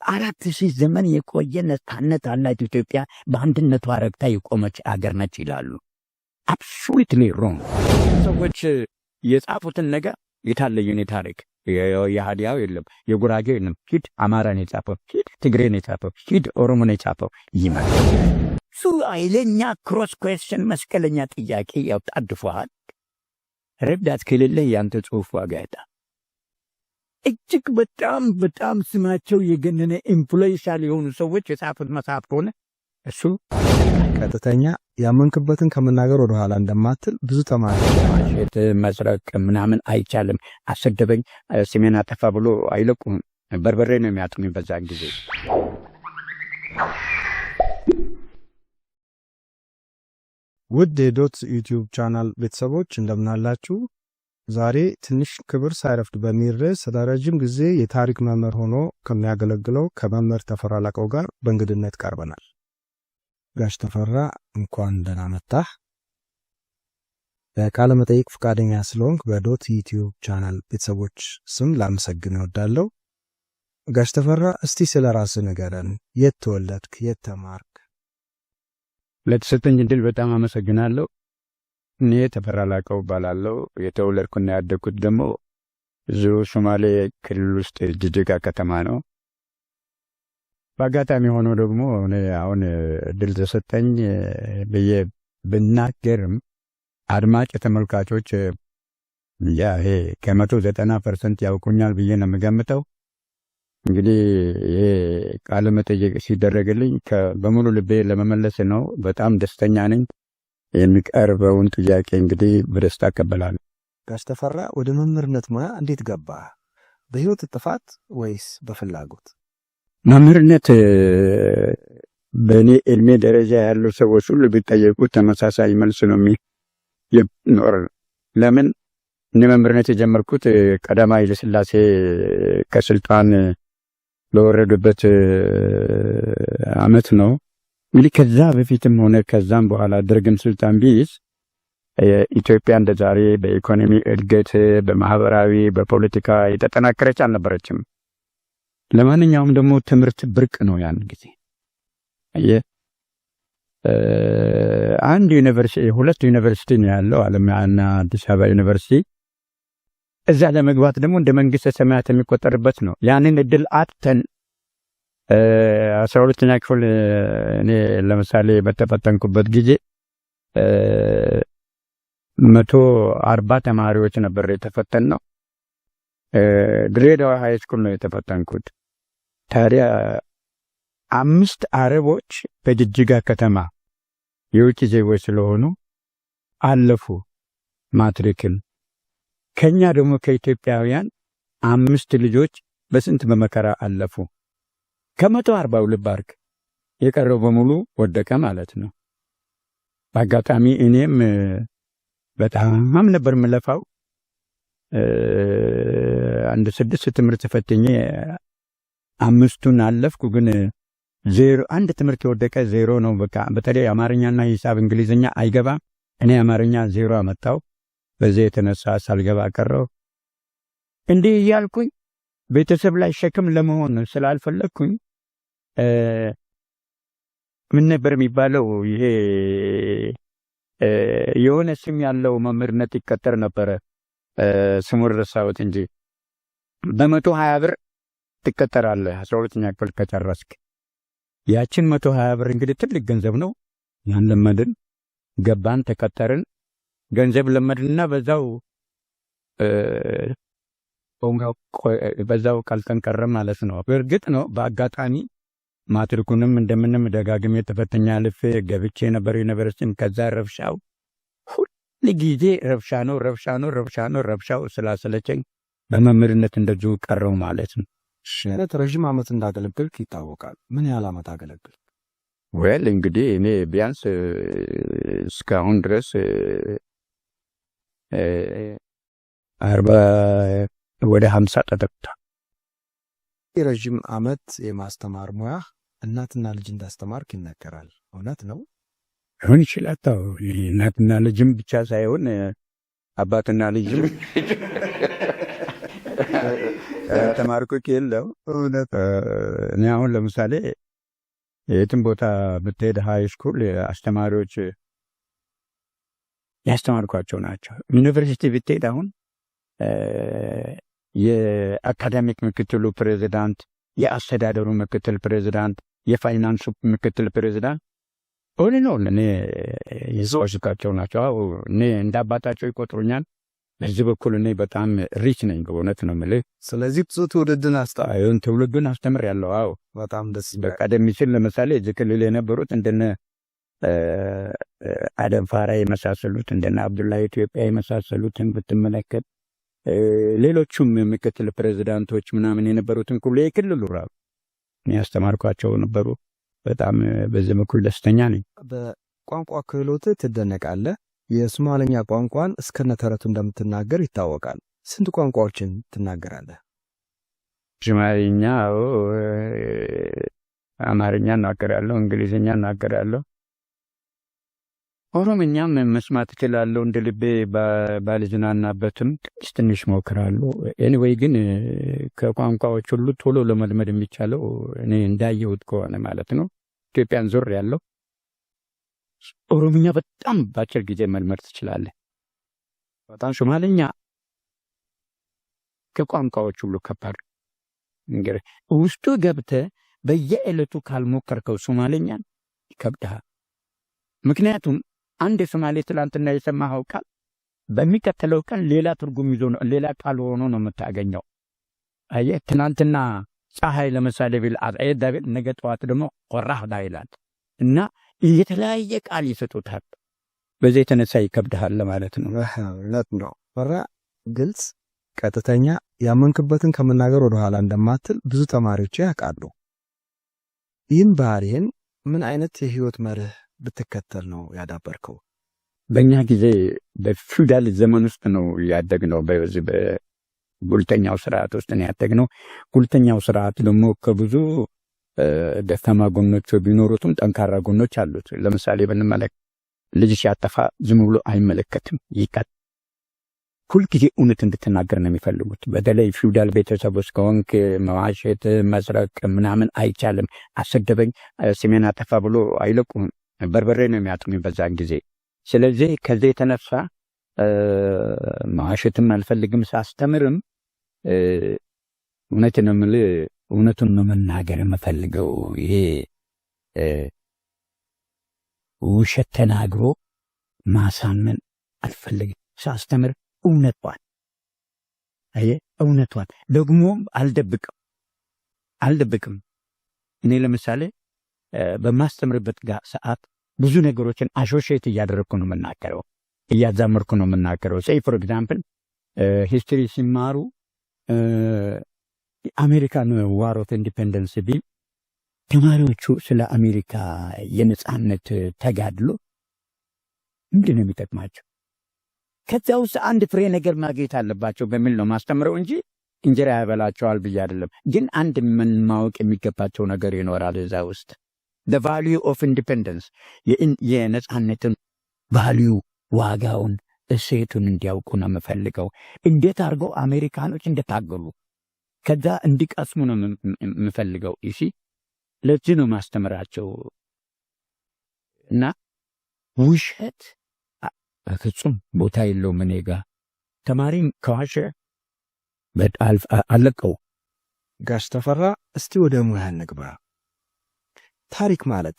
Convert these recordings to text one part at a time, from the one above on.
ለ4000 ዘመን የቆየ ነፃነት አላት ኢትዮጵያ በአንድነቷ ረግታ የቆመች አገር ነች ይላሉ። አብሶሉትሊ ሮንግ። ሰዎች የጻፉትን ነገር የታለየን ታሪክ የሃዲያው የለም የጉራጌው የለም ሂድ አማራን የጻፈው ሂድ ትግሬን የጻፈው ሂድ ኦሮሞን የጻፈው ይመጣል ሱ አይለኛ ክሮስ ኩዌስቸን መስቀለኛ ጥያቄ ያጣድፈዋል። ረዳት ከሌለ ያንተ ጽሑፍ ዋጋ ያጣል። እጅግ በጣም ስማቸው የገነነ ኢንፍሉዌንሻል የሆኑ ሰዎች የጻፉት መጽሐፍ ሆነ እሱ ቀጥተኛ ያመንክበትን ከመናገር ወደ ኋላ እንደማትል ብዙ ተማሪ ማሸት መስረቅ ምናምን አይቻልም። አሰደበኝ ስሜን አጠፋ ብሎ አይለቁም። በርበሬ ነው የሚያጥሙኝ በዛን ጊዜ። ውድ የዶት ዩቲዩብ ቻናል ቤተሰቦች እንደምናላችሁ። ዛሬ ትንሽ ክብር ሳይረፍድ በሚል ርዕስ ለረጅም ጊዜ የታሪክ መምህር ሆኖ ከሚያገለግለው ከመምህር ተፈራ ላቀው ጋር በእንግድነት ቀርበናል። ጋሽ ተፈራ እንኳን ደህና መጣህ። በቃለ መጠይቅ ፈቃደኛ ስለሆንክ በዶት ዩቲዩብ ቻናል ቤተሰቦች ስም ላመሰግን እወዳለሁ። ጋሽ ተፈራ እስቲ ስለ ራስህ ንገረን። የት ተወለድክ? የት ተማርክ? ለተሰጠኝ እድል በጣም አመሰግናለሁ። እኔ ተፈራ ላቀው እባላለሁ። የተወለድኩና ያደግኩት ደግሞ እዚሁ ሶማሌ ክልል ውስጥ ጅጅጋ ከተማ ነው። በአጋጣሚ ሆኖ ደግሞ እኔ አሁን እድል ተሰጠኝ ብዬ ብናገርም አድማጭ ተመልካቾች ይሄ ከ190% ያውቁኛል ብዬ ነው የምገምተው። እንግዲህ ይሄ ቃለ መጠይቅ ሲደረግልኝ በሙሉ ልቤ ለመመለስ ነው። በጣም ደስተኛ ነኝ። የሚቀርበውን ጥያቄ እንግዲህ በደስታ እቀበላለሁ። ጋሽ ተፈራ ወደ መምህርነት ሙያ እንዴት ገባህ? በህይወት ጥፋት ወይስ በፍላጎት? መምህርነት በእኔ ዕድሜ ደረጃ ያሉ ሰዎች ሁሉ ቢጠየቁ ተመሳሳይ መልስ ነው የሚኖር። ለምን እኔ መምህርነት የጀመርኩት ቀዳማዊ ኃይለ ሥላሴ ከስልጣን በወረዱበት ዓመት ነው። እንግዲህ ከዛ በፊትም ሆነ ከዛም በኋላ ደርግም ስልጣን ቢይዝ ኢትዮጵያ እንደ ዛሬ በኢኮኖሚ እድገት፣ በማህበራዊ፣ በፖለቲካ የተጠናከረች አልነበረችም። ለማንኛውም ደግሞ ትምህርት ብርቅ ነው ያን ጊዜ። አንድ ዩኒቨርሲቲ ሁለት ዩኒቨርሲቲ ነው ያለው አለማያና አዲስ አበባ ዩኒቨርሲቲ። እዛ ለመግባት ደግሞ እንደ መንግስተ ሰማያት የሚቆጠርበት ነው። ያንን እድል አጥተን 12ኛ ክፍል እኔ ለምሳሌ በተፈተንኩበት ጊዜ 140 ተማሪዎች ነበር የተፈተን ነው። ድሬዳዋ ሃይ ስኩል ነው የተፈተንኩት። ታዲያ 5 አረቦች በጅጅጋ ከተማ የውጭ ዜጎች ስለሆኑ አለፉ ማትሪክን። ከኛ ደግሞ ከኢትዮጵያውያን 5 ልጆች በስንት በመከራ አለፉ። ከ142 ባርክ የቀረው በሙሉ ወደቀ ማለት ነው። በአጋጣሚ እኔም በጣም ነበር የምለፋው። አንድ 6 ትምህርት ፈትኜ 5ቱን አለፍኩ። ግን አንድ ትምህርት የወደቀ 0 ነው። በቃ በተለይ አማርኛና ሂሳብ እንግሊዝኛ አይገባም። እኔ አማርኛ 0 አመጣው። በዚህ የተነሳ ሳልገባ ቀረው። እንዲህ እያልኩኝ ቤተሰብ ላይ ሸክም ለመሆን ስላልፈለግኩኝ ምን ነበር የሚባለው ይሄ የሆነ ስም ያለው መምህርነት ይቀጠር ነበረ። ስሙን ረሳሁት እንጂ በ120 ብር ትቀጠራለህ 12ኛ ክፍል ከጨረስክ። ያችን 120 ብር እንግዲህ ትልቅ ገንዘብ ነው። ያን ለመድን፣ ገባን፣ ተቀጠርን። ገንዘብ ለመድንና በዛው ካልተንቀረ ማለት ነው። በእርግጥ ነው በአጋጣሚ ማትሪኩንም እንደምንም ደጋግሜ ተፈተኛ አልፌ ገብቼ ነበር ዩኒቨርሲቲን። ከዛ ረብሻው ሁሉ ጊዜ ረብሻው ስላሰለቸኝ በመምህርነት እንደዚሁ ቀረው ማለት ነው። ረዥም ዓመት እንዳገለግልክ ይታወቃል። ምን ያህል ዓመት አገለግልክ? ወል እንግዲህ እኔ ቢያንስ እስካሁን ድረስ 50 ተጠቅቷል። የረዥም ዓመት የማስተማር ሙያ እናትና ልጅ እንዳስተማርክ ይነገራል። እውነት ነው? ሊሆን ይችላል። እናትና ልጅም ብቻ ሳይሆን አባትና ልጅም ተማርኩክ የለው እኔ አሁን ለምሳሌ የትም ቦታ ብትሄድ ሃይ ስኩል አስተማሪዎች ያስተማርኳቸው ናቸው። ዩኒቨርሲቲ ብትሄድ አሁን የአካዳሚክ ምክትሉ ፕሬዚዳንት፣ የአስተዳደሩ ምክትል ፕሬዚዳንት፣ የፋይናንሱ ምክትል ፕሬዚዳንት ኦን እኔ የሰዎችካቸው ናቸው። እኔ እንደ አባታቸው ይቆጥሩኛል። በዚህ በኩል እኔ በጣም ሪች ነኝ በእውነት ነው የምልህ። ስለዚህ ብዙ ትውልዱን አስተምሬያለሁ። አዎ በጣም ደስ ቀደም ሲል ለምሳሌ እዚህ ክልል የነበሩት እንደነ አደም ፋራ የመሳሰሉት እንደነ አብዱላሂ ኢትዮጵያ የመሳሰሉትን ብትመለከት ሌሎቹም ምክትል ፕሬዚዳንቶች ምናምን የነበሩትን ሁሉ የክልሉ ራሱ ያስተማርኳቸው ነበሩ። በጣም በዚህ በኩል ደስተኛ ነኝ። በቋንቋ ክህሎት ትደነቃለህ። የሶማሌኛ ቋንቋን እስከነተረቱ እንደምትናገር ይታወቃል። ስንት ቋንቋዎችን ትናገራለህ? ሶማሌኛ፣ አማርኛ እናገራለሁ፣ እንግሊዝኛ እናገራለሁ፣ ኦሮምኛም መስማት እችላለሁ። እንደ ልቤ ባልዝናናበትም ትንሽ ሞክራለሁ። ኤኒዌይ ግን ከቋንቋዎች ሁሉ ቶሎ ለመልመድ የሚቻለው እኔ እንዳየሁት ከሆነ ማለት ነው ኢትዮጵያን ዞር ያለው ኦሮምኛ በጣም በአጭር ጊዜ መልመድ ትችላለህ። በጣም ሶማሌኛ ከቋንቋዎች ሁሉ ከባድ እንግዲህ ውስጡ ገብተህ በየዕለቱ ካልሞከርከው ሶማሌኛን ይከብዳል። ምክንያቱም አንድ የሶማሌ ትላንትና የሰማኸው ቃል በሚከተለው ቀን ሌላ ትርጉም ይዞ ነው ሌላ ቃል ሆኖ ነው የምታገኘው። አየህ ትናንትና ፀሐይ ለምሳሌ ቢል ዳብል ነገ ጠዋት ደግሞ ቆራህ ይላል እና የተለያየ ቃል ይሰጡታል። በዚህ የተነሳ ይከብዳል ማለት ነው። እውነት ነው። ፈራ ግልጽ፣ ቀጥተኛ፣ ያመንክበትን ከመናገር ወደ ኋላ እንደማትል ብዙ ተማሪዎች ያውቃሉ። ይህን ባህሪህን ምን አይነት የህይወት መርህ ብትከተል ነው ያዳበርከው? በእኛ ጊዜ በፊውዳል ዘመን ውስጥ ነው ያደግነው። በዚህ በጉልተኛው ስርዓት ውስጥ ነው ያደግነው። ጉልተኛው ስርዓት ደግሞ ከብዙ ደካማ ጎኖች ቢኖሩትም ጠንካራ ጎኖች አሉት። ለምሳሌ ብንመለከት ልጅ ሲያጠፋ ዝም ብሎ አይመለከትም፣ ይቀጥ ሁልጊዜ እውነት እንድትናገር ነው የሚፈልጉት። በተለይ ፊውዳል ቤተሰብ ውስጥ ከሆንክ መዋሸት፣ መስረቅ ምናምን አይቻልም። አሰደበኝ፣ ስሜን አጠፋ ብሎ አይለቁም። በርበሬ ነው የሚያጥሙኝ በዛን ጊዜ። ስለዚህ ከዚህ የተነሳ መዋሸትም አልፈልግም። ሳስተምርም እውነት ነው የምልህ፣ እውነቱን ነው መናገር የምፈልገው። ይሄ ውሸት ተናግሮ ማሳመን አልፈልግም። ሳስተምር እውነቷን ደግሞም አልደብቅም። እኔ ለምሳሌ በማስተምርበት ሰዓት ብዙ ነገሮችን አሾሼት እያደረግኩ ነው የምናገረው፣ እያዛመርኩ ነው የምናገረው። ሴይ ፎር ኤግዛምፕል ሂስትሪ ሲማሩ አሜሪካን ዋር ኦፍ ኢንዲፔንደንስ ቢል ተማሪዎቹ ስለ አሜሪካ የነጻነት ተጋድሎ ምንድን ነው የሚጠቅማቸው? ከዚያ ውስጥ አንድ ፍሬ ነገር ማግኘት አለባቸው በሚል ነው ማስተምረው እንጂ እንጀራ ያበላቸዋል ብዬ አይደለም። ግን አንድ ማወቅ የሚገባቸው ነገር ይኖራል እዛ ውስጥ the value of independence የነጻነትን ቫልዩ፣ ዋጋውን፣ እሴቱን እንዲያውቁ ነው የምፈልገው። እንዴት አድርገው አሜሪካኖች እንደታገሉ ከዛ እንዲቀስሙ ነው የምፈልገው። እሺ ለዚህ ነው ማስተምራቸው። እና ውሸት በፍጹም ቦታ የለውም እኔ ጋር። ተማሪም ከዋሸ በጣም አለቀው። ጋሽ ተፈራ እስቲ ወደ ሙያ እንግባ። ታሪክ ማለት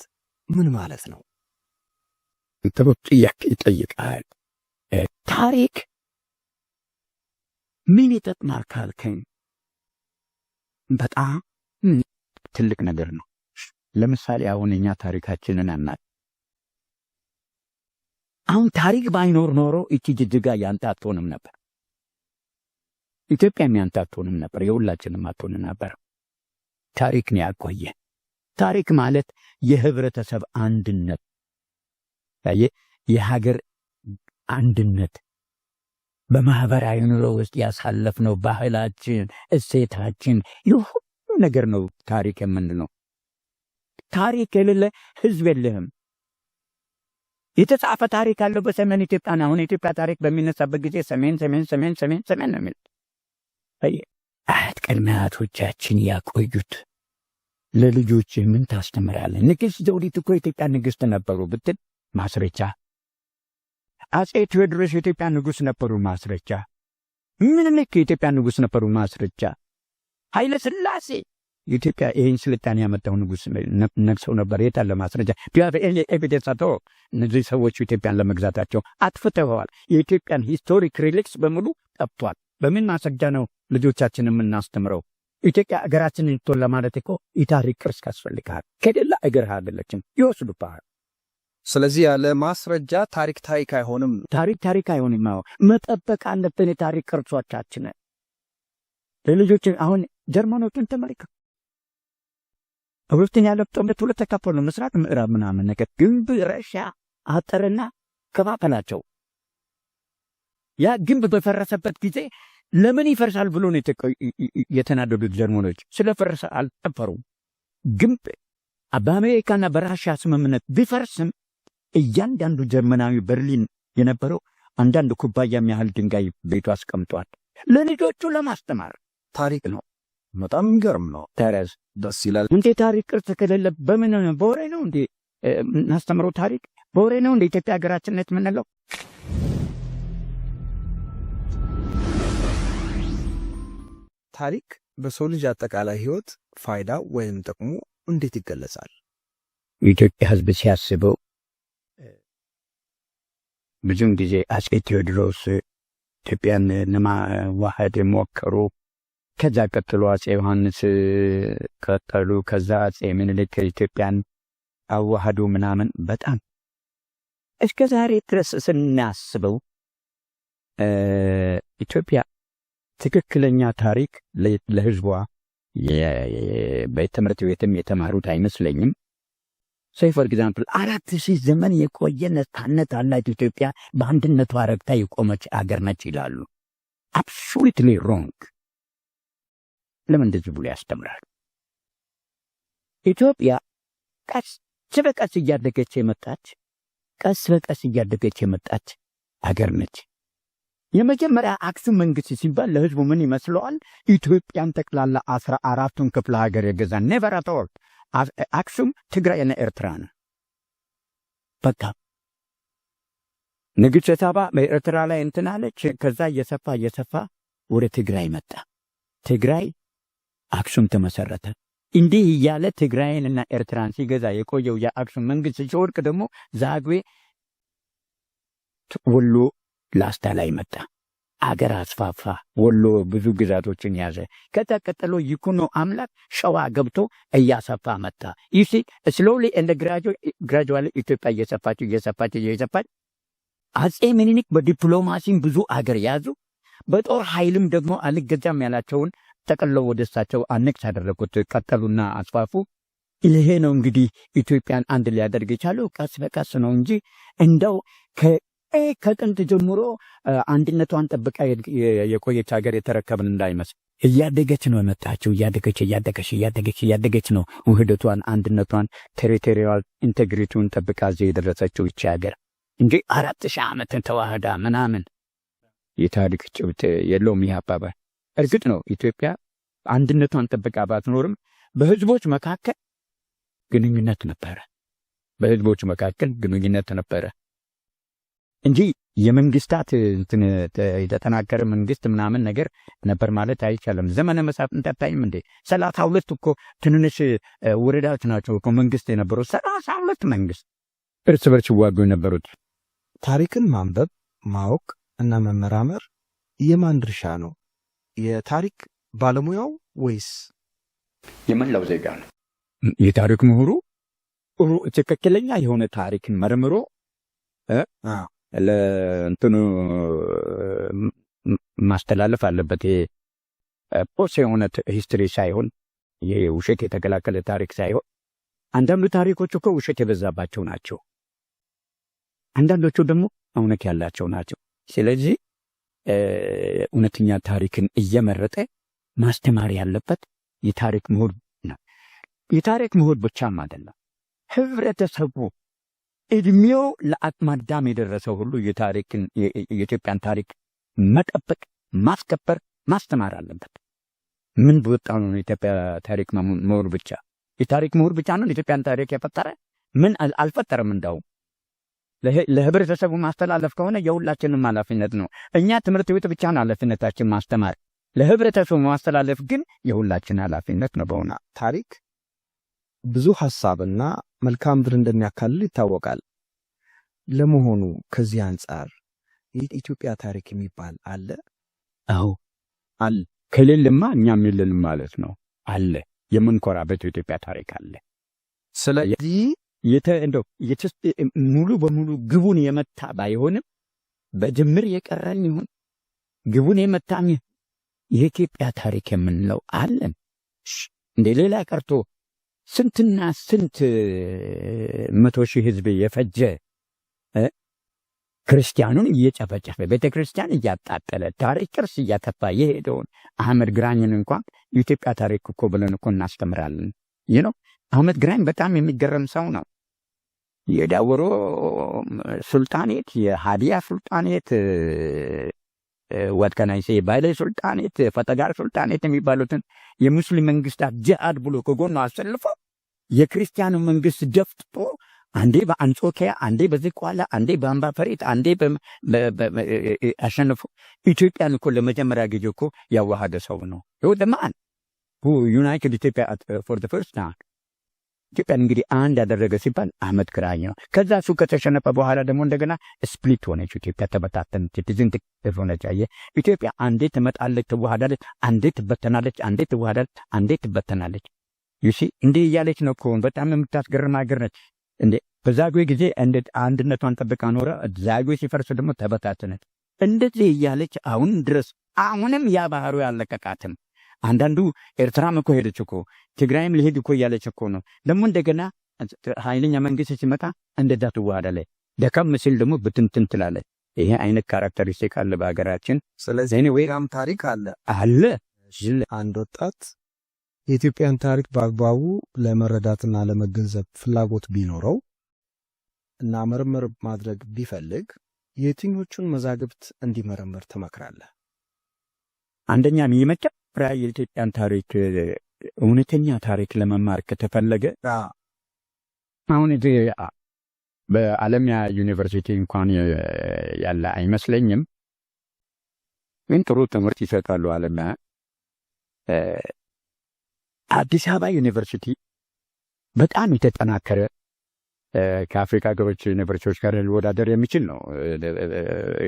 ምን ማለት ነው? ጥሩ ጥያቄ ይጠይቃል። ታሪክ ምን ይጠቅማል ካልከኝ በጣም ትልቅ ነገር ነው። ለምሳሌ አሁን እኛ ታሪካችንን አናውቅም። አሁን ታሪክ ባይኖር ኖሮ እቺ ጅጅጋ ያንተ አትሆንም ነበር፣ ኢትዮጵያም ያንተ አትሆንም ነበር፣ የሁላችንም አትሆንም ነበር። ታሪክ ነው ያቆየን። ታሪክ ማለት የህብረተሰብ አንድነት፣ የሀገር አንድነት፣ በማህበራዊ ኑሮ ውስጥ ያሳለፍነው ባህላችን፣ እሴታችን፣ ሁሉ ነገር ነው ታሪክ የምንለው። ታሪክ የሌለ ህዝብ የለህም። የተጻፈ ታሪክ አለው በሰሜን ኢትዮጵያ። አሁን የኢትዮጵያ ታሪክ በሚነሳበት ጊዜ ሰሜን ሰሜን ሰሜን ሰሜን ሰሜን ነው የሚል አያት ቅድመ አያቶቻችን ያቆዩት ለልጆች ምን ታስተምራለህ? ንግሥት ዘውዲቱ እኮ የኢትዮጵያ ንግሥት ነበሩ ብትል ማስረጃ። አጼ ቴዎድሮስ የኢትዮጵያ ንጉሥ ነበሩ ማስረጃ። ምኒልክ የኢትዮጵያ ንጉሥ ነበሩ ማስረጃ። ኃይለ ሥላሴ የኢትዮጵያ ይህን ስልጣኔ ያመጣው ንጉሥ ነግሰው ነበር። የት አለ ማስረጃ? ኤቪደንስ አቶ እነዚህ ሰዎች ኢትዮጵያን ለመግዛታቸው አጥፍተዋል። የኢትዮጵያን ሂስቶሪክ ሪሊክስ በሙሉ ጠፍቷል። በምን ማስረጃ ነው ልጆቻችን የምናስተምረው? ኢትዮጵያ አገራችንን እንትን ለማለት እኮ የታሪክ ቅርስ ያስፈልጋል። ከሌላ አገር አይደለችም፣ ይወስዱብሃል። ስለዚህ ያለ ማስረጃ ታሪክ አይሆንም። ታሪክ አይሆንም። መጠበቅ አለብን የታሪክ ቅርሶቻችንን ለልጆች። አሁን ጀርመኖችን ተመልከቱ። ሁለተኛ ዓለም ጦርነት ሁለት ተካፈሉ፣ ምስራቅ ምዕራብ ምናምን ነገር። ግንብ ረሻ አጠርና ከፋፈላቸው። ያ ግንብ በፈረሰበት ጊዜ ለምን ይፈርሳል ብሎ ነው የተናደዱት ጀርመኖች። ስለፈረሰ አልጠፈሩም። ግንብ በአሜሪካና በራሻ ስምምነት ቢፈርስም እያንዳንዱ ጀርመናዊ በርሊን የነበረው አንዳንድ ኩባያ የሚያህል ድንጋይ ቤቱ አስቀምጧል። ለልጆቹ ለማስተማር ታሪክ ነው። በጣም ገርም ነው። ተረዝ ደስ ይላል። እንዴ ታሪክ ቅርስ ከሌለ በምን በወሬ ነው እንዴ እናስተምረው? ታሪክ በወሬ ነው እንዴ ኢትዮጵያ ሀገራችንነት የምንለው? ታሪክ በሰው ልጅ አጠቃላይ ሕይወት ፋይዳ ወይም ጥቅሙ እንዴት ይገለጻል? የኢትዮጵያ ሕዝብ ሲያስበው ብዙውን ጊዜ አጼ ቴዎድሮስ ኢትዮጵያን ለማዋሃድ ሞከሩ። ከዛ ቀጥሎ አጼ ዮሐንስ ቀጠሉ። ከዛ አጼ ምኒልክ ኢትዮጵያን አዋሃዱ ምናምን። በጣም እስከ ዛሬ ድረስ ስናስበው ኢትዮጵያ ትክክለኛ ታሪክ ለሕዝቧ በትምህርት ቤትም የተማሩት አይመስለኝም። ሴይ ፎር ኤግዛምፕል 4000 ዘመን የቆየ ነፃነት አላት ኢትዮጵያ፣ በአንድነቷ ረግታ የቆመች አገር ነች ይላሉ። አብሶሉትሊ ሮንግ። ለምን እንደዚህ ብሎ ያስተምራሉ? ኢትዮጵያ ቀስ በቀስ እያደገች የመጣች አገር ነች። የመጀመሪያ አክሱም መንግስት ሲባል ለህዝቡ ምን ይመስለዋል? ኢትዮጵያን ጠቅላላ 14ቱን ክፍለ ሀገር የገዛ ኔቨር አት ኦል። አክሱም ትግራይና ኤርትራ ነው። በቃ ንግሥተ ሳባ በኤርትራ ላይ እንትን አለች። ከዛ እየሰፋ ወደ ትግራይ መጣ። ትግራይ አክሱም ተመሰረተ። እንዲህ እያለ ትግራይንና ኤርትራን ሲገዛ የቆየው የአክሱም መንግስት ሲወድቅ ደግሞ ዛግዌ ወሎ ላስታ ላይ መጣ። አገር አስፋፋ። ወሎ ብዙ ግዛቶችን ያዘ። ከዛ ቀጥሎ ይኩኖ አምላክ ሸዋ ገብቶ እያሰፋ መጣ። ይሲ ስሎሊ እንደ ግራጁዋሊ ኢትዮጵያ እየሰፋች አጼ ምኒልክ በዲፕሎማሲም ብዙ አገር ያዙ። በጦር ኃይልም ደግሞ አልገዛም ያላቸውን ጠቅልለው ወደ እሳቸው አነክስ ያደረጉት። ቀጠሉና አስፋፉ። ይሄ ነው እንግዲህ ኢትዮጵያን አንድ ሊያደርግ የቻለው ቀስ በቀስ ነው እንጂ እንደው ከጥንት ጀምሮ አንድነቷን ጠብቃ የቆየች ሀገር የተረከብን እንዳይመስል። እያደገች ነው የመጣችው። እያደገች ነው ውህደቷን፣ አንድነቷን፣ ቴሪቶሪያል ኢንቴግሪቲውን ጠብቃ እዚህ የደረሰችው ይቺ ሀገር እንጂ 4000 ዓመትን ተዋህዳ ምናምን የታሪክ ጭብጥ የለውም ይህ አባባል። እርግጥ ነው ኢትዮጵያ አንድነቷን ጠብቃ ባትኖርም በህዝቦች መካከል ግንኙነት ነበረ እንጂ የመንግስታት የተጠናከረ መንግስት ምናምን ነገር ነበር ማለት አይቻልም። ዘመነ መሳፍንት አታይም እንዴ? 32 እኮ ትንንሽ ወረዳዎች ናቸው እኮ መንግስት የነበሩት። 32 መንግስት እርስ በርስ ይዋጉ የነበሩት። ታሪክን ማንበብ፣ ማወቅ እና መመራመር የማን ድርሻ ነው? የታሪክ ባለሙያው ወይስ የመላው ዜጋ ነው? የታሪክ ምሁሩ ትክክለኛ የሆነ ታሪክን መርምሮ ለእንትኑ ማስተላለፍ አለበት። ፖስ የሆነ ሂስትሪ ሳይሆን ይሄ ውሸት የተቀላቀለ ታሪክ ሳይሆን፣ አንዳንዱ ታሪኮች እኮ ውሸት የበዛባቸው ናቸው፣ አንዳንዶቹ ደግሞ እውነት ያላቸው ናቸው። ስለዚህ እውነተኛ ታሪክን እየመረጠ ማስተማር ያለበት የታሪክ ምሁር ነው። የታሪክ ምሁር ብቻም አይደለም፣ ህብረተሰቡ እድሜው ለአቅመ አዳም የደረሰው ሁሉ የኢትዮጵያን ታሪክ መጠበቅ፣ ማስከበር፣ ማስተማር አለበት። ምን በወጣው ነው የኢትዮጵያ ታሪክ ምሁር ብቻ? የታሪክ ምሁር ብቻ ነው ኢትዮጵያን ታሪክ የፈጠረ? ምን አልፈጠረም። እንዳው ለህብረተሰቡ ማስተላለፍ ከሆነ የሁላችንም ኃላፊነት ነው። እኛ ትምህርት ቤት ብቻ ነው ኃላፊነታችን ማስተማር። ለህብረተሰቡ ማስተላለፍ ግን የሁላችን ኃላፊነት ነው። በሆነ ታሪክ ብዙ ሐሳብና መልካም ምድር እንደሚያካልል ይታወቃል። ለመሆኑ ከዚህ አንጻር የኢትዮጵያ ታሪክ የሚባል አለ? አዎ አለ። ከሌለማ እኛም የለንም ማለት ነው። አለ። የምንኮራበት የኢትዮጵያ ታሪክ አለ። ስለዚህ ሙሉ በሙሉ ግቡን የመታ ባይሆንም በጅምር የቀረን ይሁን ግቡን የመታም የኢትዮጵያ ታሪክ የምንለው አለን። እንደ ሌላ ቀርቶ ስንትና ስንት 100,000 ህዝብ የፈጀ ክርስቲያኑን እየጨፈጨፈ ቤተ ክርስቲያን እያጣጠለ ታሪክ ቅርስ እያጠፋ የሄደውን አህመድ ግራኝን እንኳን የኢትዮጵያ ታሪክ እኮ ብለን እኮ እናስተምራለን። ይህ ነው አህመድ ግራኝ በጣም የሚገርም ሰው ነው። የዳወሮ ሱልጣኔት፣ የሃዲያ ሱልጣኔት፣ ወድከናይሴ ባይለ ሱልጣኔት፣ ፈጠጋር ሱልጣኔት የሚባሉትን የሙስሊም መንግስታት ጂሃድ ብሎ ከጎኑ አሰልፎ የክርስቲያኑ መንግስት ደፍጥጦ አንዴ በአንጾኪያ አንዴ በዝቋላ አንዴ በአምባ ፈሪጥ አንዴ አሸንፎ ኢትዮጵያን እኮ ለመጀመሪያ ጊዜ እኮ ያዋሃደ ሰው ነው። ማን ዩናይትድ ኢትዮጵያ ፎር ዘ ፈርስት ታይም ኢትዮጵያን እንግዲህ አንድ ያደረገ ሲባል አህመድ ግራኝ ነው። ከዛ እሱ ከተሸነፈ በኋላ ደግሞ እንደገና ስፕሊት ሆነች ኢትዮጵያ፣ ተበታተነች፣ ትዝንት ሆነች። አየህ ኢትዮጵያ አንዴ ትመጣለች፣ ትዋሃዳለች፣ አንዴ ትበተናለች፣ አንዴ ትዋሃዳለች፣ አንዴ ትበተናለች። ዩሲ እንዲህ እያለች ነው እኮ። በጣም የምታስገርም ሀገር ነች። እንዴ በዛጉዌ ጊዜ አንድነቷን ጠብቃ ኖረ። ዛጉዌ ሲፈርስ ደግሞ ተበታተነች። እንደዚህ እያለች አሁን ድረስ አሁንም ያ ባህሩ ያለቀቃትም። አንዳንዱ ኤርትራም እኮ ሄደች እኮ ትግራይም ሊሄድ እኮ እያለች እኮ ነው። ደግሞ እንደገና ኃይለኛ መንግስት ሲመጣ እንደዛ ትዋሃዳለች። ደከም ሲል ደግሞ ብትንትን ትላለች። ይሄ አይነት ካራክተሪስቲክ አለ በሀገራችን። ስለዚህ ወይራም ታሪክ አለ። አንድ ወጣት የኢትዮጵያን ታሪክ በአግባቡ ለመረዳትና ለመገንዘብ ፍላጎት ቢኖረው እና ምርምር ማድረግ ቢፈልግ የትኞቹን መዛግብት እንዲመረምር ትመክራለህ? አንደኛ የመጀመሪያ የኢትዮጵያን ታሪክ እውነተኛ ታሪክ ለመማር ከተፈለገ አሁን በዓለምያ ዩኒቨርሲቲ እንኳን ያለ አይመስለኝም፣ ግን ጥሩ ትምህርት ይሰጣሉ ዓለምያ። አዲስ አበባ ዩኒቨርሲቲ በጣም የተጠናከረ ከአፍሪካ ሀገሮች ዩኒቨርሲቲዎች ጋር ሊወዳደር የሚችል ነው።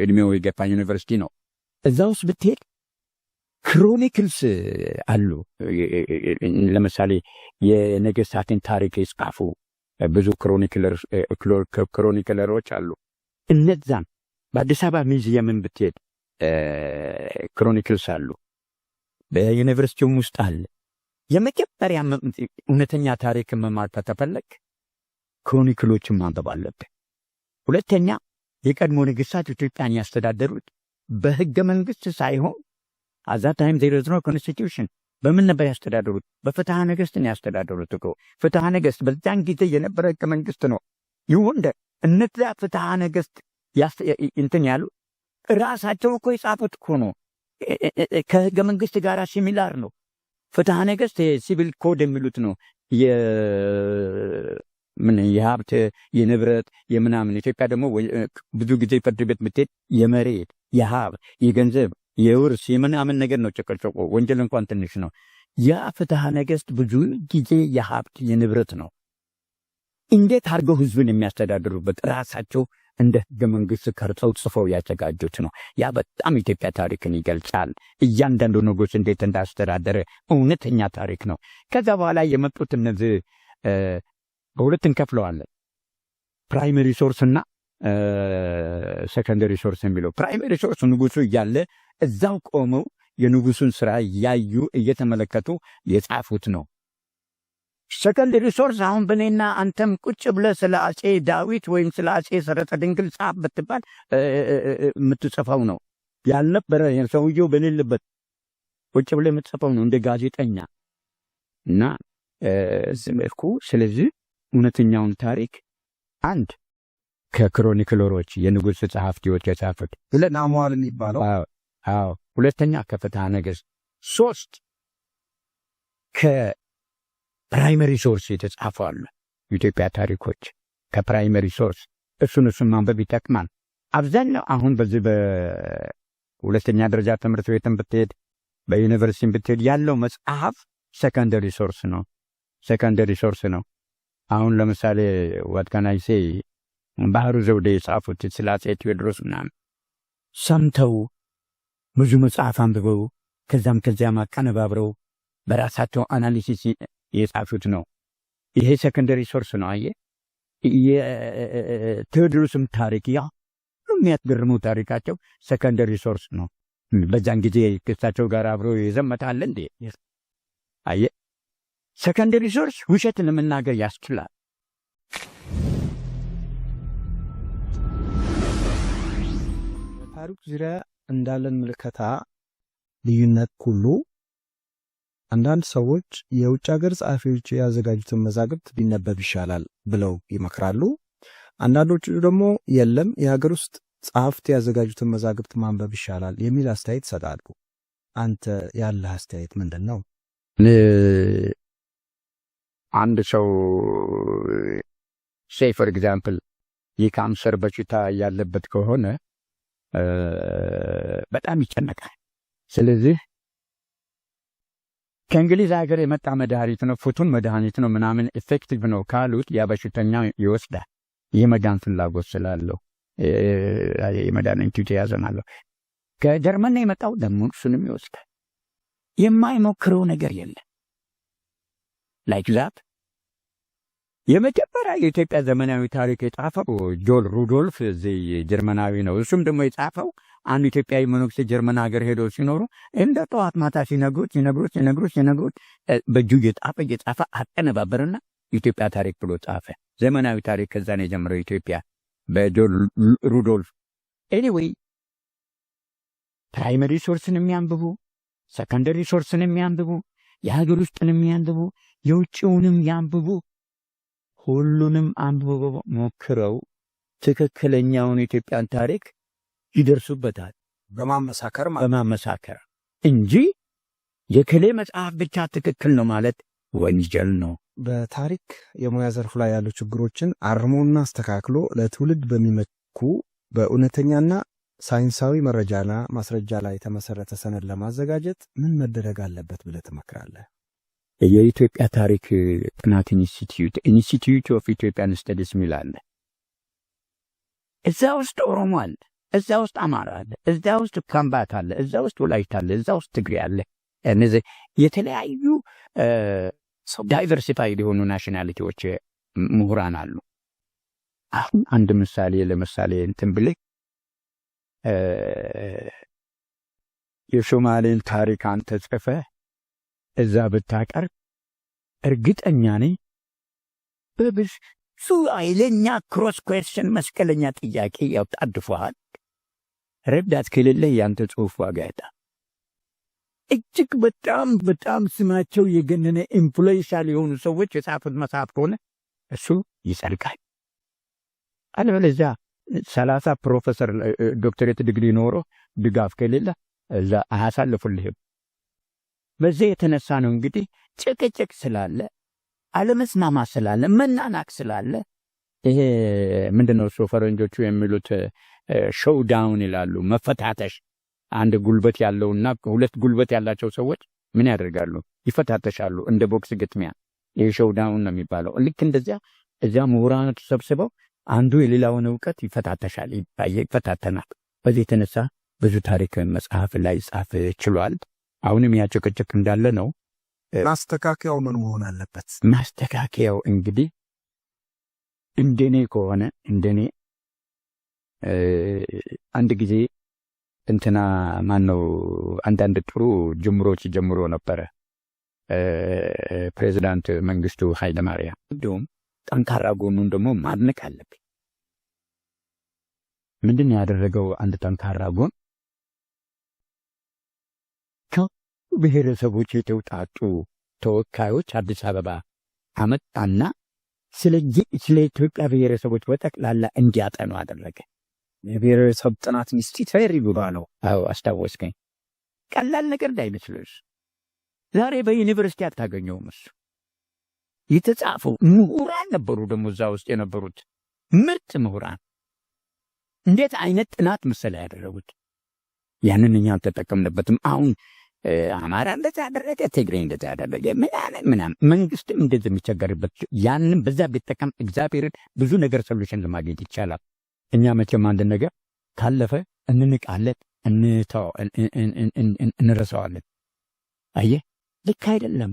እድሜው የገፋ ዩኒቨርሲቲ ነው። እዛ ውስጥ ብትሄድ ክሮኒክልስ አሉ። ለምሳሌ የነገስታትን ታሪክ የጻፉ ብዙ ክሮኒክለሮች አሉ። እነዛም በአዲስ አበባ ሚውዚየምን ብትሄድ ክሮኒክልስ አሉ። በዩኒቨርሲቲውም ውስጥ አለ። የመጀመሪያ እውነተኛ ታሪክ መማር ከተፈለግ ክሮኒክሎችን ማንበብ አለብህ። ሁለተኛ የቀድሞ ንግሥታት ኢትዮጵያን ያስተዳደሩት በህገ መንግስት ሳይሆን አዛታይም ዜር ኢዝ ኖ ኮንስቲቱሽን በምን ነበር ያስተዳደሩት? በፍትሐ ነገሥት ነው ያስተዳደሩት እኮ። ፍትሐ ነገሥት በዛን ጊዜ የነበረ ህገ መንግስት ነው። ይሁን እነዚያ ፍትሐ ነገሥት እንትን ያሉ ራሳቸው እኮ የጻፉት እኮ ነው። ከህገ መንግስት ጋር ሲሚላር ነው። ፍትሐ ነገሥት የሲቪል ኮድ የሚሉት ነው። የሀብት የንብረት የምናምን። ኢትዮጵያ ደግሞ ብዙ ጊዜ ፍርድ ቤት ብትሄድ የመሬት የሀብት የገንዘብ የውርስ የምናምን ነገር ነው ጭቅጭቁ። ወንጀል እንኳን ትንሽ ነው። ያ ፍትሐ ነገሥት ብዙ ጊዜ የሀብት የንብረት ነው። እንዴት አድርገው ህዝብን የሚያስተዳድሩበት ራሳቸው እንደ ህገ መንግስት ከርጸው ጽፈው ያዘጋጁት ነው። ያ በጣም ኢትዮጵያ ታሪክን ይገልጻል። እያንዳንዱ ንጉሥ እንዴት እንዳስተዳደረ እውነተኛ ታሪክ ነው። ከዛ በኋላ የመጡት እነዚህ በሁለት እንከፍለዋለን፣ ፕራይመሪ ሶርስ እና ሴኮንደሪ ሶርስ የሚለው። ፕራይመሪ ሶርስ ንጉሱ እያለ እዛው ቆመው የንጉሱን ስራ እያዩ እየተመለከቱ የጻፉት ነው። ሴኮንደሪ ሶርስ አሁን በእኔና አንተም ቁጭ ብለህ ስለ አጼ ዳዊት ወይም ስለ አጼ ሰረጸ ድንግል ጻፍ ብትባል የምትጽፈው ነው። ያልነበረ ሰውየው በሌለበት ቁጭ ብለህ የምትጽፈው ነው እንደ ጋዜጠኛ እና ዝምርኩ። ስለዚህ እውነተኛውን ታሪክ አንድ ከክሮኒክለሮች የንጉሥ ጸሐፍቲዎች የጻፉት ለናሟል የሚባለው ሁለተኛ ከፍትሐ ነገሥት፣ ሶስት ከፕራይመሪ ሶርስ የተጻፉ አሉ። የኢትዮጵያ ታሪኮች ከፕራይመሪ ሶርስ እሱን ማንበብ ይጠቅማል። አብዛኛው አሁን በዚህ በሁለተኛ ደረጃ ትምህርት ቤትም ብትሄድ በዩኒቨርሲቲም ብትሄድ ያለው መጽሐፍ ሰከንደሪ ሶርስ ነው። አሁን ለምሳሌ ወድቀናይሴ ባህሩ ዘውዴ የጻፉት ስለ አፄ ቴዎድሮስ ምናምን ሰምተው ብዙ መጽሐፍ አንብበው ከዚያም አቀነባብረው በራሳቸው አናሊሲስ የጻፉት ነው። ይሄ ሰከንደሪ ሶርስ ነው። አየህ የቴዎድሮስም ታሪክ ያ የሚያስገርመው ታሪካቸው ሰከንደሪ ሶርስ ነው። በዛን ጊዜ ከእሳቸው ጋር አብሮ የዘመታል እንዴ? አየህ ሰከንደሪ ሶርስ ውሸት ለመናገር ያስችላል። በታሪክ ዙሪያ እንዳለን ምልከታ ልዩነት ሁሉ አንዳንድ ሰዎች የውጭ ሀገር ጸሐፊዎች ያዘጋጁትን መዛግብት ቢነበብ ይሻላል ብለው ይመክራሉ። አንዳንዶቹ ደግሞ የለም የሀገር ውስጥ ጸሐፍት ያዘጋጁትን መዛግብት ማንበብ ይሻላል የሚል አስተያየት ይሰጣሉ። አንተ ያለህ አስተያየት ምንድን ነው? አንድ ሰው ሴይ ፎር ኤግዛምፕል የካንሰር በሽታ ያለበት ከሆነ በጣም ይጨነቃል። ስለዚህ ከእንግሊዝ ሀገር የመጣ መድኃኒት ነው፣ ፍቱን መድኃኒት ነው፣ ምናምን ኤፌክቲቭ ነው ካሉት ያ በሽተኛ ይወስዳል። የመዳን ፍላጎት ስላለው የመድኃኒቱ ተያዘናለሁ። ከጀርመን ነው የመጣው ደግሞ እሱንም ይወስዳል። የማይሞክረው ነገር የለም። ላይክ ዛት የመጀመሪያ የኢትዮጵያ ዘመናዊ ታሪክ የጻፈው ጆል ሩዶልፍ እዚህ ጀርመናዊ ነው። እሱም ደግሞ የጻፈው አንድ ኢትዮጵያዊ መነኩሴ ጀርመን ሀገር ሄደው ሲኖሩ እንደ ጠዋት ማታ ሲነግሩት በእጁ እየጻፈ አቀነባበርና ኢትዮጵያ ታሪክ ብሎ ጻፈ። ዘመናዊ ታሪክ ከዛ ነው የጀመረው ኢትዮጵያ በጆል ሩዶልፍ። ኤኒዌይ ፕራይመሪ ሶርስን የሚያንብቡ፣ ሰከንደሪ ሶርስን የሚያንብቡ፣ የሀገር ውስጥን የሚያንብቡ፣ የውጭውንም ያንብቡ። ሁሉንም አንብበው ሞክረው ትክክለኛውን የኢትዮጵያን ታሪክ ይደርሱበታል በማመሳከር እንጂ የክሌ መጽሐፍ ብቻ ትክክል ነው ማለት ወንጀል ነው። በታሪክ የሙያ ዘርፍ ላይ ያሉ ችግሮችን አርሞና አስተካክሎ ለትውልድ በሚመኩ በእውነተኛና ሳይንሳዊ መረጃና ማስረጃ ላይ የተመሰረተ ሰነድ ለማዘጋጀት ምን መደረግ አለበት ብለህ ትመክራለህ? የኢትዮጵያ ታሪክ ጥናት ኢንስቲትዩት ኦፍ ኢትዮጵያን ስተዲስ ሚል አለ። እዛ ውስጥ ኦሮሞ አለ፣ እዛ ውስጥ አማራ አለ፣ እዛ ውስጥ ከምባት አለ፣ እዛ ውስጥ ወላይታ አለ፣ እዛ ውስጥ ትግሬ አለ። እነዚህ የተለያዩ ዳይቨርሲፋይድ የሆኑ ናሽናሊቲዎች ምሁራን አሉ። አሁን አንድ ለምሳሌ እንትን ብልህ የሶማሌን ታሪክ አንተ ጽፈህ እዛ ብታቀርብ እርግጠኛ ነኝ በብዙ ኃይለኛ ክሮስ ኩዌስችን መስቀለኛ ጥያቄ ያጣድፈዋል። ረዳት ከሌለህ ያንተ ጽሑፍ ዋጋ ያጣል። እጅግ በጣም ስማቸው የገነነ ኢንፍሉዌንሻል የሆኑ ሰዎች የጻፉት መጽሐፍ ከሆነ እሱ ይጸድቃል። አለበለዚያ 30 ፕሮፌሰር ዶክተሬት ዲግሪ ኖሮ ድጋፍ ከሌለ እዛ አያሳልፉልህም። በዚህ የተነሳ ነው እንግዲህ ጭቅጭቅ ስላለ፣ አለመስማማት ስላለ፣ መናናቅ ስላለ ይሄ ምንድነው እሱ ፈረንጆቹ የሚሉት ሾው ዳውን ይላሉ። መፈታተሽ። አንድ ጉልበት ያለውና ሁለት ጉልበት ያላቸው ሰዎች ምን ያደርጋሉ? ይፈታተሻሉ። እንደ ቦክስ ግጥሚያ። ይሄ ሾው ዳውን ነው የሚባለው። ልክ እንደዚያ እዚያ ምሁራኖች ተሰብስበው አንዱ የሌላውን ዕውቀት ይፈታተናል። በዚህ የተነሳ ብዙ ታሪክ መጽሐፍ ላይ ጻፍ ችሏል። አሁንም ያ ጭቅጭቅ እንዳለ ነው። ማስተካከያው ምን መሆን አለበት? ማስተካከያው እንግዲህ እንደኔ ከሆነ አንድ ጊዜ እንትና ማነው አንዳንድ ጥሩ ጅምሮች ጀምሮ ነበረ ፕሬዝዳንት መንግስቱ ኃይለማርያም። እንደውም ጠንካራ ጎኑን ደግሞ ማድነቅ አለብኝ። ምንድን ያደረገው አንድ ጠንካራ ጎን ብሔረሰቦች የተውጣጡ ተወካዮች አዲስ አበባ አመጣና ስለ ኢትዮጵያ ብሔረሰቦች በጠቅላላ እንዲያጠኑ አደረገ። የብሔረሰብ ጥናት ኢንስቲትዩት ይባላል። አዎ አስታወስከኝ። ቀላል ነገር እንዳይመስልሽ። ዛሬ በዩኒቨርሲቲ አታገኘውም። እሱ የተጻፈው ምሁራን ነበሩ ደግሞ እዛ ውስጥ የነበሩት ምርጥ ምሁራን። እንዴት አይነት ጥናት መሰለ ያደረጉት። ያንን እኛ አልተጠቀምንበትም። አሁን አማራ እንደዛ ያደረገ፣ ትግሬ እንደዛ ያደረገ ምናምን መንግስትም እንደዚህ የሚቸገርበት ያንን በዛ ቢጠቀም እግዚአብሔርን ብዙ ነገር ሶሉሽን ለማግኘት ይቻላል። እኛ መቼም አንድ ነገር ካለፈ እንንቃለን፣ እንረሳዋለን። አየህ ልክ አይደለም።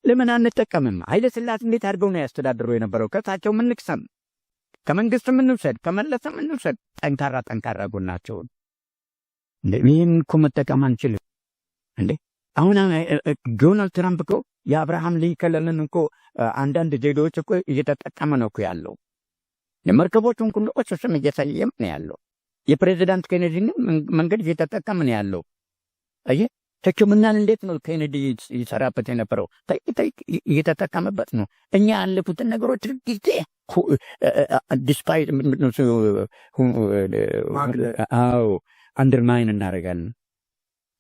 ለምን አንጠቀምም? ኃይለ ሥላሴ እንዴት አድርገው ነው ያስተዳድሩ የነበረው? ከታቸው ምን ልቅሰም? ከመንግስት ምን ውሰድ? ከመለሰ ምን ውሰድ? ጠንካራ ጎናቸውን ይህን እኮ መጠቀም አንችልም እንዴ? አሁን ዶናልድ ትራምፕ እኮ የአብርሃም ሊንከንን እኮ አንዳንድ ዜጎች እኮ እየተጠቀመ ነው እኮ ያለው። የመርከቦቹን ሁሉ ስም እየሰየም ነው ያለው። የፕሬዚዳንት ኬኔዲን መንገድ እየተጠቀም ነው ያለው። አየህ ሕክምናን እንዴት ነው ኬኔዲ ይሰራበት የነበረው? እየተጠቀመበት ነው። እኛ ያለፉትን ነገሮች ጊዜ ዲስፓይት አንደርማይን እናደርጋለን።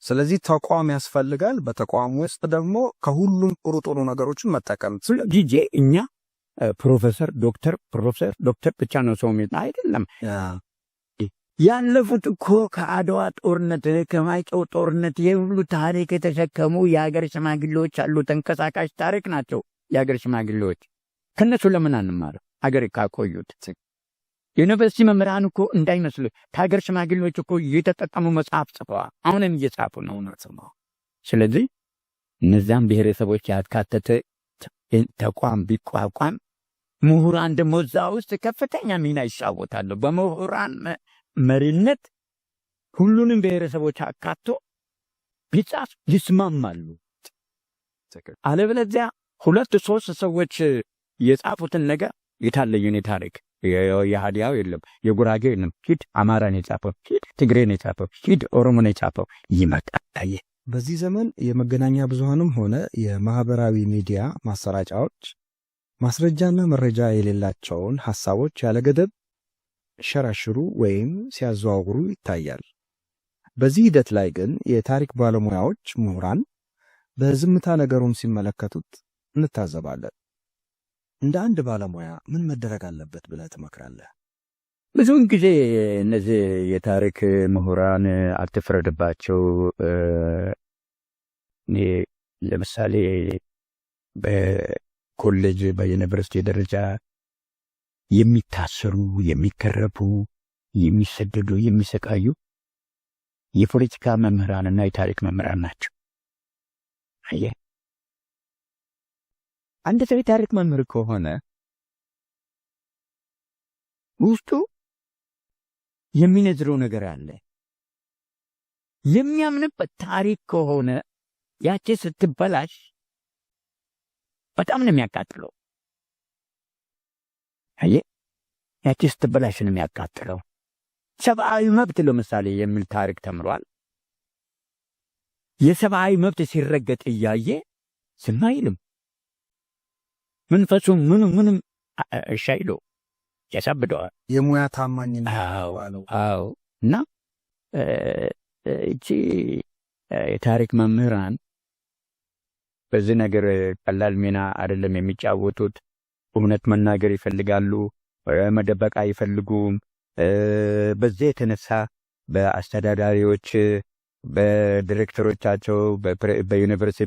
ስለዚህ ተቋም ያስፈልጋል። በተቋም ውስጥ ደግሞ ከሁሉም ጥሩ ነገሮችን መጠቀም ጊዜ እኛ ፕሮፌሰር ዶክተር ብቻ ነው ሰው የሚል አይደለም። ያለፉት እኮ ከአድዋ ጦርነት ከማይጨው ጦርነት የሁሉ ታሪክ የተሸከሙ የሀገር ሽማግሌዎች አሉ። ተንቀሳቃሽ ታሪክ ናቸው የሀገር ሽማግሌዎች። ከነሱ ለምን አንማርም? ሀገር ካቆዩት ዩኒቨርሲቲ መምህራን እኮ እንዳይመስሉ ከሀገር ሽማግሌዎች እኮ እየተጠቀሙ መጽሐፍ ጽፈዋል። አሁንም እየጻፉ ነው ነው። ስለዚህ እነዚያም ብሔረሰቦች ያካተተ ተቋም ቢቋቋም ምሁራን ደግሞ እዛ ውስጥ ከፍተኛ ሚና ይጫወታሉ። በምሁራን መሪነት ሁሉንም ብሔረሰቦች አካቶ ቢጻፍ ይስማማሉ። አለበለዚያ 2-3 ሰዎች የጻፉትን ነገር የታለየን ታሪክ የሃዲያው የለም፣ የጉራጌው የለም፣ ሂድ አማራን የጻፈው፣ ሂድ ትግሬን የጻፈው፣ ሂድ ኦሮሞን የጻፈው ይመጣል። በዚህ ዘመን የመገናኛ ብዙሃንም ሆነ የማህበራዊ ሚዲያ ማሰራጫዎች ማስረጃና መረጃ የሌላቸውን ሐሳቦች ያለገደብ ሸራሽሩ ወይም ሲያዘዋውሩ ይታያል። በዚህ ሂደት ላይ ግን የታሪክ ባለሙያዎች ምሁራን በዝምታ ነገሩን ሲመለከቱት እንታዘባለን። እንደ አንድ ባለሙያ ምን መደረግ አለበት ብለህ ትመክራለህ? ብዙውን ጊዜ እነዚህ የታሪክ ምሁራን አትፍረድባቸው። ለምሳሌ በኮሌጅ በዩኒቨርሲቲ ደረጃ የሚታሰሩ፣ የሚከረፉ፣ የሚሰደዱ፣ የሚሰቃዩ የፖለቲካ መምህራንና የታሪክ መምህራን ናቸው። አየህ አንድ ሰው የታሪክ መምህር ከሆነ ውስጡ የሚነዝረው ነገር አለ። የሚያምንበት ታሪክ ከሆነ ያቺ ስትበላሽ በጣም ነው የሚያቃጥለው። አየህ ያቺ ስትበላሽ ነው የሚያቃጥለው። ሰብአዊ መብት ለምሳሌ የሚል ታሪክ ተምሯል። የሰብአዊ መብት ሲረገጥ እያየ ዝም አይልም። መንፈሱ ምንም እሻይሎ ያሳብደዋል። የሙያ ታማኝነት። አዎ እና እቺ የታሪክ መምህራን በዚህ ነገር ቀላል ሚና አይደለም የሚጫወቱት። እውነት መናገር ይፈልጋሉ፣ መደበቅ አይፈልጉም። በዚህ የተነሳ በአስተዳዳሪዎች፣ በዲሬክተሮቻቸው፣ በዩኒቨርሲቲ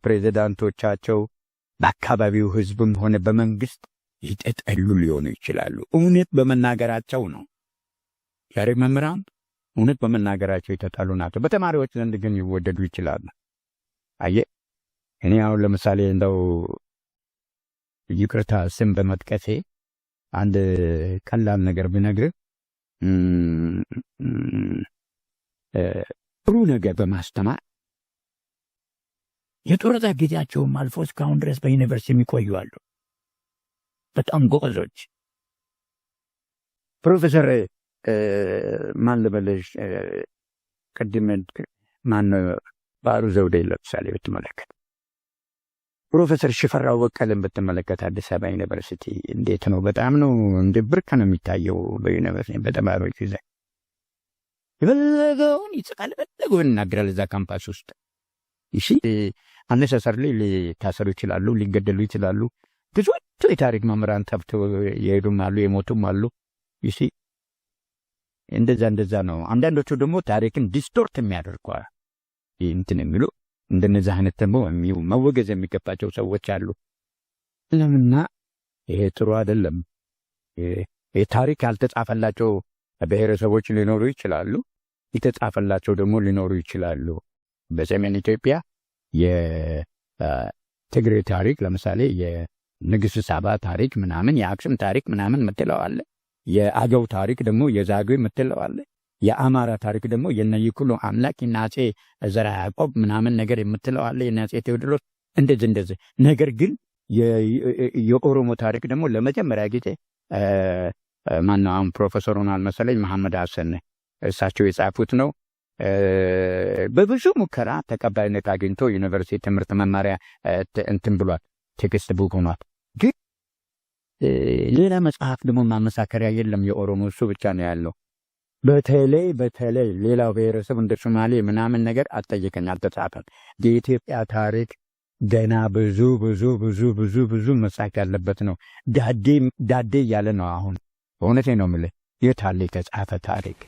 ፕሬዚዳንቶቻቸው፣ በአካባቢው ህዝብም ሆነ በመንግስት ይጠጠሉ ሊሆኑ ይችላሉ። እውነት በመናገራቸው ነው። ታሪክ መምህራን እውነት በመናገራቸው የተጣሉ ናቸው። በተማሪዎች ዘንድ ግን ይወደዱ ይችላሉ። አየህ እኔ አሁን ለምሳሌ እንደው ይቅርታ ስም በመጥቀሴ አንድ ቀላል ነገር ብነግርህ ጥሩ ነገር በማስተማር የጡረታ ጊዜያቸውም አልፎ እስካሁን ድረስ በዩኒቨርሲቲ የሚቆዩ አሉ። በጣም ጎበዞች። ፕሮፌሰር ማን ልበልሽ ቅድም ማነው ባህሩ ዘውዴ ለምሳሌ ብትመለከት፣ ፕሮፌሰር ሽፈራው በቀለን ብትመለከት አዲስ አበባ ዩኒቨርሲቲ እንዴት ነው? በጣም ነው እንደ ብርቅ ነው የሚታየው በዩኒቨርሲቲ በተማሪዎች ጊዜ የፈለገውን ይጽቃል፣ የፈለገውን ይናገራል እዛ ካምፓስ ውስጥ። እሺ አነሳሰርሊ ሊታሰሩ ይችላሉ፣ ሊገደሉ ይችላሉ። ብዙዎቹ የታሪክ መምህራን ተብተው የሄዱም አሉ፣ የሞቱም አሉ። እሺ እንደዛ ነው። አንዳንዶቹ ደግሞ ታሪክን ዲስቶርት የሚያደርጉ እንትን የሚሉ እንደነዚህ አይነት ደግሞ መወገዝ የሚገባቸው ሰዎች አሉ። ለምና ይሄ ጥሩ አይደለም። ታሪክ ያልተጻፈላቸው ብሔረሰቦች ሊኖሩ ይችላሉ፣ የተጻፈላቸው ደግሞ ሊኖሩ ይችላሉ። በሰሜን ኢትዮጵያ የትግሬ ታሪክ ለምሳሌ የንግሥት ሳባ ታሪክ ምናምን፣ የአክሱም ታሪክ ምናምን ምትለው አለ። የአገው ታሪክ ደግሞ የዛጉዌ ምትለው አለ። የአማራ ታሪክ ደግሞ የነይኩኖ አምላክ የአፄ ዘርዓ ያዕቆብ ምናምን ነገር የምትለው አለ፣ የአፄ ቴዎድሮስ እንደዚህ። ነገር ግን የኦሮሞ ታሪክ ደግሞ ለመጀመሪያ ጊዜ ማነው አሁን ፕሮፌሰር ሆኗል መሰለኝ መሐመድ ሐሰን እሳቸው የጻፉት ነው። በብዙ ሙከራ ተቀባይነት አግኝቶ ዩኒቨርሲቲ ትምህርት መማሪያ እንትን ብሏል፣ ቴክስት ቡክ ሆኗል። ግን ሌላ መጽሐፍ ደግሞ ማመሳከሪያ የለም። የኦሮሞ እሱ ብቻ ነው ያለው። በተለይ ሌላው ብሔረሰብ እንደ ሶማሌ ምናምን ነገር አልጠየቀኝ፣ አልተጻፈም። የኢትዮጵያ ታሪክ ገና ብዙ መጻፍ ያለበት ነው። ዳዴ እያለ ነው አሁን። በእውነቴ ነው የምልህ፣ የት አለ የተጻፈ ታሪክ?